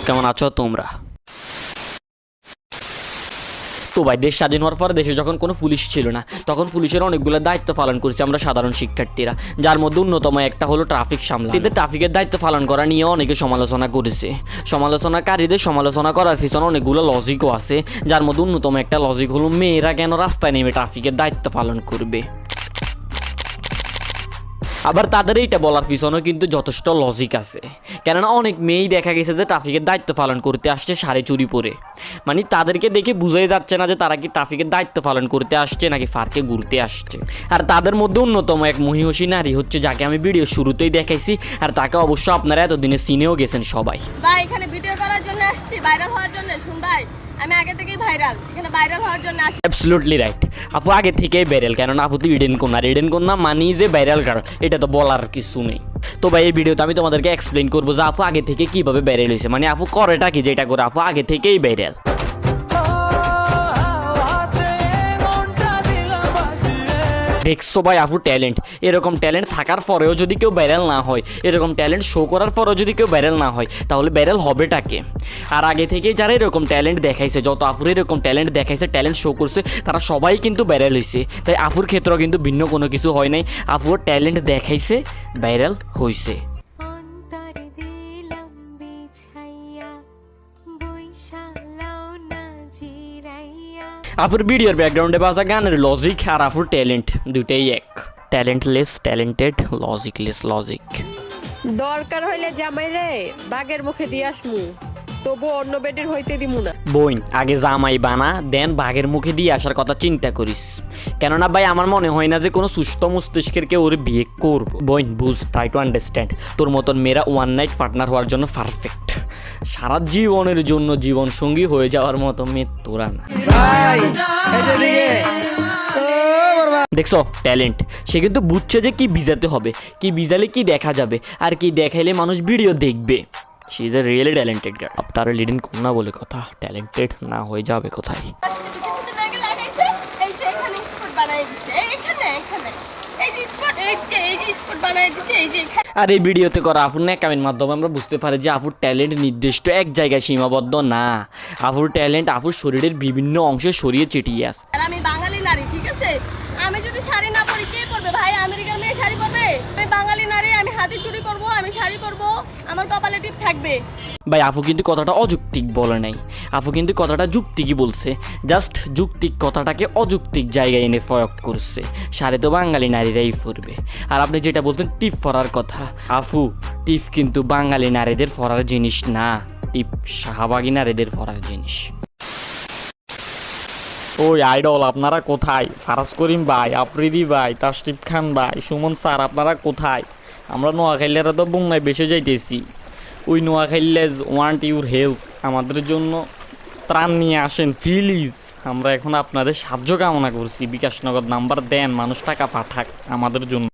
কেমন আছো তোমরা? তো ভাই দেশ স্বাধীন হওয়ার পর দেশে যখন কোনো পুলিশ ছিল না, তখন পুলিশের অনেকগুলো দায়িত্ব পালন করেছি আমরা সাধারণ শিক্ষার্থীরা, যার মধ্যে অন্যতম একটা হলো ট্রাফিক সামলানো। এদের ট্রাফিকের দায়িত্ব পালন করা নিয়ে অনেকে সমালোচনা করেছে। সমালোচনাকারীদের সমালোচনা করার পিছনে অনেকগুলো লজিকও আছে, যার মধ্যে অন্যতম একটা লজিক হলো মেয়েরা কেন রাস্তায় নেমে ট্রাফিকের দায়িত্ব পালন করবে। আবার তাদের এইটা বলার পিছনেও কিন্তু যথেষ্ট লজিক আছে, কেননা অনেক মেয়েই দেখা গেছে যে ট্রাফিকের দায়িত্ব পালন করতে আসছে শাড়ি চুরি পরে। মানে তাদেরকে দেখে বোঝাই যাচ্ছে না যে তারা কি ট্রাফিকের দায়িত্ব পালন করতে আসছে নাকি পার্কে ঘুরতে আসছে। আর তাদের মধ্যে অন্যতম এক মহিষী নারী হচ্ছে, যাকে আমি ভিডিও শুরুতেই দেখাইছি, আর তাকে অবশ্য আপনারা এতদিনে চিনেও গেছেন সবাই। ভাই এখানে ভিডিও করার জন্য আসছি, ভাইরাল হওয়ার জন্য। শুন ভাই, আমি আগে থেকেই ভাইরাল, এখানে ভাইরাল হওয়ার জন্য আসছি। অ্যাবসলিউটলি রাইট, আপু আগে থেকেই ভাইরাল, কেননা আপু তো ইডেন কন্যা মানি যে ভাইরাল গার্ল, এটা তো বলার কিছু নেই। তো ভাই এই ভিডিওতে আমি তোমাদেরকে এক্সপ্লেন করবো যে আপু আগে থেকে কিভাবে ভাইরাল হয়েছে, মানে আপু করেটা কি যেটা করে আপু আগে থেকেই ভাইরাল। দেখছো ভাই আপুর ট্যালেন্ট, এরকম ট্যালেন্ট থাকার পরেও যদি কেউ ভাইরাল না হয়, এরকম ট্যালেন্ট শো করার পরেও যদি কেউ ভাইরাল না হয়, তাহলে ভাইরাল হবেটাকে। আর আগে থেকেই যারা এরকম ট্যালেন্ট দেখাইছে, যত আপুর এরকম ট্যালেন্ট দেখাইছে, ট্যালেন্ট শো করছে, তারা সবাই কিন্তু ভাইরাল হয়েছে। তাই আপুর ক্ষেত্রেও কিন্তু ভিন্ন কোনো কিছু হয় নাই, আপুর ট্যালেন্ট দেখাইছে, ভাইরাল হয়েছে। আপুর ভিডিওর ব্যাকগ্রাউন্ডে বাজা গানের লজিক আর আপুর ট্যালেন্ট দুইটাই এক। ট্যালেন্টলেস ট্যালেন্টেড, লজিকলেস লজিক। দরকার হইলে জামাই রে বাঘের মুখে দিয়ে আসমু, তবু অন্য বেডের হইতে দিমু না। বইন আগে জামাই বানা, দেন বাঘের মুখে দিয়ে আসার কথা চিন্তা করিস, কেননা ভাই আমার মনে হয় না যে কোনো সুস্থ মস্তিষ্কের কেউ ওর বিয়ে করব। বইন বুঝ, ট্রাই টু আন্ডারস্ট্যান্ড, তোর মতন মেয়েরা ওয়ান নাইট পার্টনার হওয়ার জন্য পারফেক্ট, সারা জীবনের জন্য জীবন সঙ্গী হয়ে যাওয়ার মতো মেয়ে তোরা না। দেখছো ট্যালেন্ট, সে কিন্তু বুঝছে যে কি ভিজাতে হবে, কি ভিজালে কি দেখা যাবে, আর কি দেখাইলে মানুষ ভিডিও দেখবে। She is a really talented girl. আপনারা লিডিং কন্যা বলে কথা, ট্যালেন্টেড না হয়ে যাবে কোথায়। আর এই ভিডিওতে করা আপুর ন্যাকামের মাধ্যমে আমরা বুঝতে পারি যে আপুর ট্যালেন্ট নির্দিষ্ট এক জায়গায় সীমাবদ্ধ না, আপুর ট্যালেন্ট আপুর শরীরের বিভিন্ন অংশে ছড়িয়ে ছিটিয়ে আছে। আমি বাঙালি নারী, ঠিক আছে? আমি যদি শাড়ি না পরি কে পরবে ভাই? আমেরিকার মেয়ে শাড়ি পরবে? আমি বাঙালি নারী, আমি হাতি চুরি করব, আমি শাড়ি পরবো, আমার কপালে টিপ থাকবে। ভাই আপু কিন্তু কথাটা অযৌক্তিক বলে নাই, আপু কিন্তু কথাটা যুক্তিকই বলছে, জাস্ট যুক্তিক কথাটাকে অযৌক্তিক জায়গায় এনে প্রয়োগ করছে। শাড়ি তো বাঙালি নারীরাই পরবে। আর আপনি যেটা বলতেন টিপ পরার কথা, আপু টিপ কিন্তু বাঙালি নারীদের পরার জিনিস না, টিপ শাহবাগী নারীদের পরার জিনিস। ওই আইডল আপনারা কোথায়? ফারাজ করিম ভাই, আফ্রিদি ভাই, তাশরিফ খান ভাই, সুমন স্যার আপনারা কোথায়? আমরা নোয়াখাইলেরা তো বন্যায় বেসে যাইতেছি। ওই নোয়াখাইলেজ ওয়ান্ট ইউর হেল্প, আমাদের জন্য ত্রাণ নিয়ে আসেন প্লিজ। আমরা এখন আপনাদের সাহায্য কামনা করছি, বিকাশ নগদ নাম্বার দেন, মানুষ টাকা পাঠাক আমাদের জন্য।